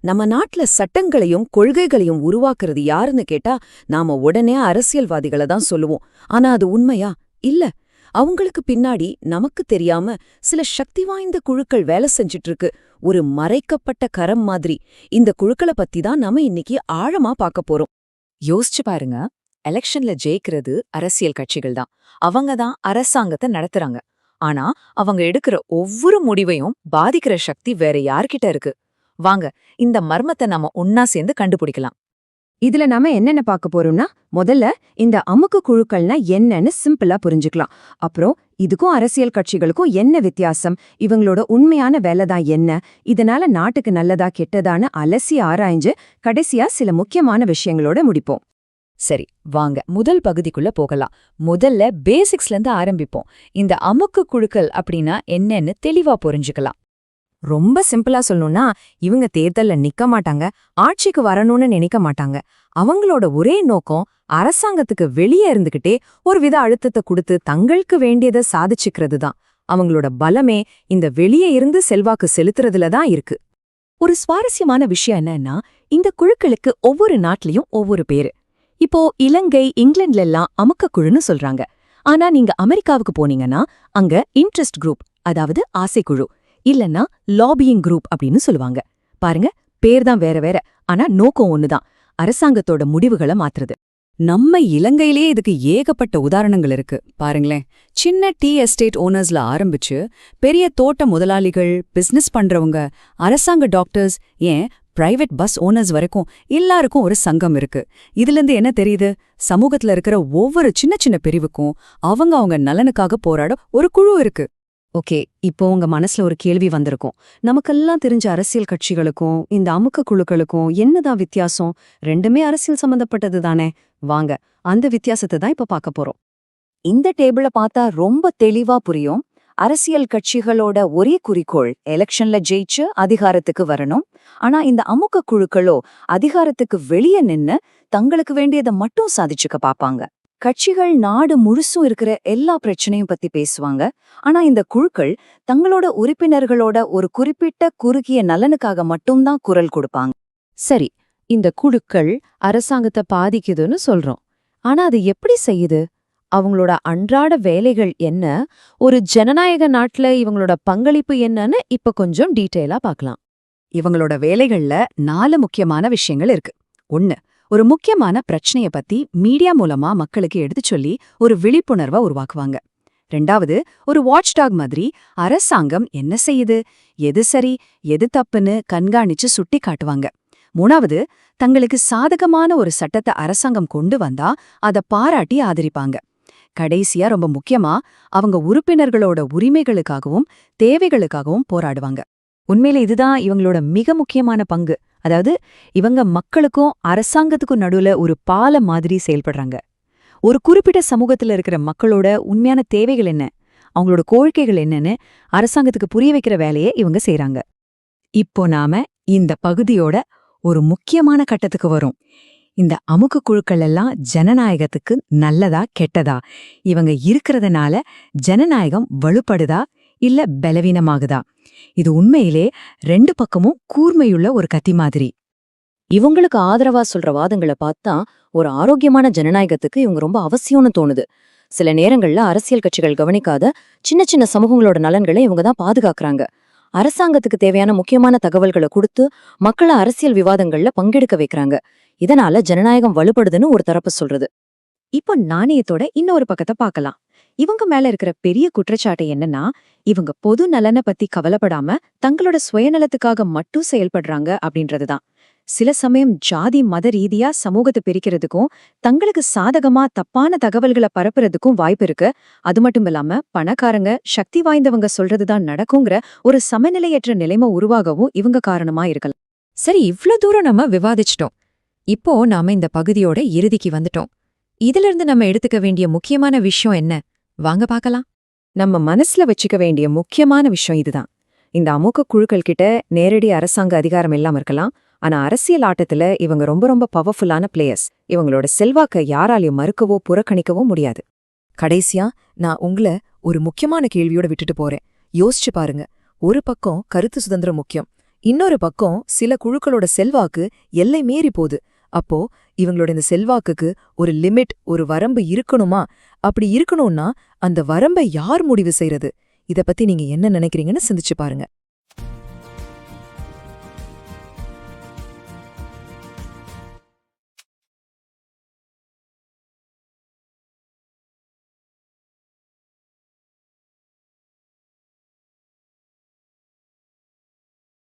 நம்ம நாட்டுல சட்டங்களையும் கொள்கைகளையும் உருவாக்குறது யாருன்னு கேட்டா நாம உடனே அரசியல்வாதிகளை தான் சொல்லுவோம். ஆனா அது உண்மையா? இல்ல. அவங்களுக்கு பின்னாடி நமக்கு தெரியாம சில சக்தி வாய்ந்த குழுக்கள் வேலை செஞ்சுட்டு இருக்கு. ஒரு மறைக்கப்பட்ட கரம் மாதிரி. இந்த குழுக்களை பத்தி தான் நாம இன்னைக்கு ஆழமா பார்க்க போறோம். யோசிச்சு பாருங்க. எலெக்ஷன்ல ஜெயிக்கிறது அரசியல் கட்சிகள் தான். அவங்க தான் அரசாங்கத்தை நடத்துறாங்க. ஆனா அவங்க எடுக்கிற ஒவ்வொரு முடிவையும் பாதிக்கிற சக்தி வேற யார்கிட்ட இருக்கு? வாங்க, இந்த மர்மத்தை நாம ஒன்னா சேர்ந்து கண்டுபிடிக்கலாம். இதுல நாம என்னென்ன பார்க்க போறோம்னா, முதல்ல இந்த அமுக்கு குழுக்கள்னா என்னன்னு சிம்பிளா புரிஞ்சுக்கலாம். அப்புறம் இதுக்கும் அரசியல் கட்சிகளுக்கும் என்ன வித்தியாசம், இவங்களோட உண்மையான வேலை தான் என்ன, இதனால நாட்டுக்கு நல்லதா கெட்டதான்னு அலசி ஆராய்ஞ்சு கடைசியா சில முக்கியமான விஷயங்களோட முடிப்போம். சரி, வாங்க முதல் பகுதிக்குள்ள போகலாம். முதல்ல பேசிக்ஸ்ல இருந்து ஆரம்பிப்போம். இந்த அமுக்கு குழுக்கள் அப்படின்னா என்னன்னு தெளிவா புரிஞ்சுக்கலாம். ரொம்ப சிம்பிளா சொல்லணும்னா, இவங்க தேர்தல்ல நிக்க மாட்டாங்க, ஆட்சிக்கு வரணும்னு நினைக்க மாட்டாங்க. அவங்களோட ஒரே நோக்கம் அரசாங்கத்துக்கு வெளியே இருந்துகிட்டே ஒரு வித அழுத்தத்தை கொடுத்து தங்களுக்கு வேண்டியதை சாதிச்சுக்கிறது தான். அவங்களோட பலமே இந்த வெளியே இருந்து செல்வாக்கு செலுத்துறதுல தான் இருக்கு. ஒரு சுவாரஸ்யமான விஷயம் என்னன்னா, இந்த குழுக்களுக்கு ஒவ்வொரு நாட்டிலையும் ஒவ்வொரு பேரு. இப்போ இலங்கை, இங்கிலாந்துல எல்லாம் அமுக்க குழுன்னு சொல்றாங்க. ஆனா நீங்க அமெரிக்காவுக்கு போனீங்கன்னா அங்க இன்ட்ரெஸ்ட் குரூப், அதாவது ஆசைக்குழு, இல்லன்னா லாபியிங் குரூப் அப்படின்னு சொல்லுவாங்க. பாருங்க, பேர் தான் வேற வேற, ஆனா நோக்கம் ஒண்ணுதான், அரசாங்கத்தோட முடிவுகளை மாத்துறது. நம்ம இலங்கையிலேயே இதுக்கு ஏகப்பட்ட உதாரணங்கள் இருக்கு. பாருங்களேன், சின்ன டீ எஸ்டேட் ஓனர்ஸ்ல ஆரம்பிச்சு பெரிய தோட்ட முதலாளிகள், பிசினஸ் பண்றவங்க, அரசாங்க டாக்டர்ஸ், ஏன் பிரைவேட் பஸ் ஓனர்ஸ் வரைக்கும் எல்லாருக்கும் ஒரு சங்கம் இருக்கு. இதுல என்ன தெரியுது? சமூகத்துல இருக்கிற ஒவ்வொரு சின்ன சின்ன பிரிவுக்கும் அவங்க நலனுக்காக போராட ஒரு குழு இருக்கு. ஓகே, இப்போ உங்க மனசுல ஒரு கேள்வி வந்திருக்கும். நமக்கெல்லாம் தெரிஞ்ச அரசியல் கட்சிகளுக்கும் இந்த அமுக்க குழுக்களுக்கும் என்னதான் வித்தியாசம்? ரெண்டுமே அரசியல் சம்பந்தப்பட்டது தானே. வாங்க, அந்த வித்தியாசத்தை தான் இப்ப பார்க்க போறோம். இந்த டேபிள பார்த்தா ரொம்ப தெளிவா புரியும். அரசியல் கட்சிகளோட ஒரே குறிக்கோள் எலெக்ஷன்ல ஜெயிச்சு அதிகாரத்துக்கு வரணும். ஆனா இந்த அமுக்க குழுக்களோ அதிகாரத்துக்கு வெளியே நின்னு தங்களுக்கு வேண்டியதை மட்டும் சாதிச்சுக்க பாப்பாங்க. கட்சிகள் நாடு முழுசும் இருக்கிற எல்லா பிரச்சனையும் பத்தி பேசுவாங்க. ஆனா இந்த குழுக்கள் தங்களோட உறுப்பினர்களோட ஒரு குறிப்பிட்ட குறுகிய நலனுக்காக மட்டும்தான் குரல் கொடுப்பாங்க. சரி, இந்த குழுக்கள் அரசாங்கத்தை பாதிக்குதுன்னு சொல்றோம். ஆனா அது எப்படி செய்யுது? அவங்களோட அன்றாட வேலைகள் என்ன? ஒரு ஜனநாயக நாட்டுல இவங்களோட பங்களிப்பு என்னன்னு இப்ப கொஞ்சம் டீட்டெயிலா பார்க்கலாம். இவங்களோட வேலைகள்ல 4 முக்கியமான விஷயங்கள் இருக்கு. 1, ஒரு முக்கியமான பிரச்சனைய பத்தி மீடியா மூலமா மக்களுக்கு எடுத்துச் சொல்லி ஒரு விழிப்புணர்வை உருவாக்குவாங்க. 2வது, ஒரு வாட்ச்டாக் மாதிரி அரசாங்கம் என்ன செய்யுது, எது சரி எது தப்புன்னு கண்காணிச்சு சுட்டி காட்டுவாங்க. 3வது, தங்களுக்கு சாதகமான ஒரு சட்டத்தை அரசாங்கம் கொண்டு வந்தா அதை பாராட்டி ஆதரிப்பாங்க. கடைசியா ரொம்ப முக்கியமா அவங்க உறுப்பினர்களோட உரிமைகளுக்காகவும் தேவைகளுக்காகவும் போராடுவாங்க. உண்மையில இதுதான் இவங்களோட மிக முக்கியமான பங்கு. அதாவது இவங்க மக்களுக்கும் அரசாங்கத்துக்கும் நடுவுல ஒரு பாலம் மாதிரி செயல்படுறாங்க. ஒரு குறிப்பிட்ட சமூகத்துல இருக்கிற மக்களோட உண்மையான தேவைகள் என்ன, அவங்களோட கோரிக்கைகள் என்னன்னு அரசாங்கத்துக்கு புரிய வைக்கிற வேலையை இவங்க செய்றாங்க. இப்போ நாம இந்த பகுதியோட ஒரு முக்கியமான கட்டத்துக்கு வரும். இந்த அமுக்கு குழுக்கள் எல்லாம் ஜனநாயகத்துக்கு நல்லதா கெட்டதா? இவங்க இருக்கிறதுனால ஜனநாயகம் வலுப்படுதா இல்ல பலவீனமாகுதா? இது உண்மையிலே 2 பக்கமும் கூர்மையுள்ள ஒரு கத்தி மாதிரி. இவங்களுக்கு ஆதரவா சொல்ற வாதங்களை பார்த்தா ஒரு ஆரோக்கியமான ஜனநாயகத்துக்கு இவங்க ரொம்ப அவசியம்னு தோணுது. சில நேரங்கள்ல அரசியல் கட்சிகள் கவனிக்காத சின்ன சின்ன சமூகங்களோட நலன்களை இவங்க தான் பாதுகாக்கறாங்க. அரசாங்கத்துக்கு தேவையான முக்கியமான தகவல்களை கொடுத்து மக்களை அரசியல் விவாதங்கள்ல பங்கெடுக்க வைக்கிறாங்க. இதனால ஜனநாயகம் வலுப்படுதுன்னு ஒரு தரப்பு சொல்றது. இப்போ நாணயத்தோட இன்னொரு பக்கத்தை பார்க்கலாம். இவங்க மேல இருக்கிற பெரிய குற்றச்சாட்டு என்னன்னா, இவங்க பொது நலனை பத்தி கவலைப்படாம தங்களோட சுயநலத்துக்காக மட்டும் செயல்படுறாங்க அப்படின்றதுதான். சில சமயம் ஜாதி மத ரீதியா சமூகத்தை பிரிக்கிறதுக்கும் தங்களுக்கு சாதகமா தப்பான தகவல்களை பரப்புறதுக்கும் வாய்ப்பு இருக்கு. அது மட்டும் இல்லாம பணக்காரங்க, சக்தி வாய்ந்தவங்க சொல்றதுதான் நடக்குங்கிற ஒரு சமநிலையற்ற நிலைமை உருவாகவும் இவங்க காரணமா இருக்கலாம். சரி, இவ்ளோ தூரம் நம்ம விவாதிச்சிட்டோம். இப்போ நாம இந்த பகுதியோட இறுதிக்கு வந்துட்டோம். இதிலிருந்து நம்ம எடுத்துக்க வேண்டிய முக்கியமான விஷயம் என்ன? வாங்க பார்க்கலாம். நம்ம மனசுல வச்சுக்க வேண்டிய முக்கியமான விஷயம் இதுதான். இந்த அமுக்க குழுக்கள் கிட்ட நேரடி அரசாங்க அதிகாரம் இல்லாம இருக்கலாம். ஆனா அரசியல் ஆட்டத்துல இவங்க ரொம்ப ரொம்ப பவர்ஃபுல்லான பிளேயர்ஸ். இவங்களோட செல்வாக்க யாராலையும் மறுக்கவோ புறக்கணிக்கவோ முடியாது. கடைசியா நான் உங்களை ஒரு முக்கியமான கேள்வியோட விட்டுட்டு போறேன். யோசிச்சு பாருங்க. ஒரு பக்கம் கருத்து சுதந்திரம் முக்கியம், இன்னொரு பக்கம் சில குழுக்களோட செல்வாக்கு எல்லை மீறி போகுது. அப்போ இவங்களோட இந்த செல்வாக்குக்கு ஒரு லிமிட், ஒரு வரம்பு இருக்கணுமா? அப்படி இருக்கணும்னா அந்த வரம்பை யார் முடிவு செய்யறது? இத பத்தி நீங்க என்ன நினைக்கிறீங்கன்னு சிந்திச்சு பாருங்க.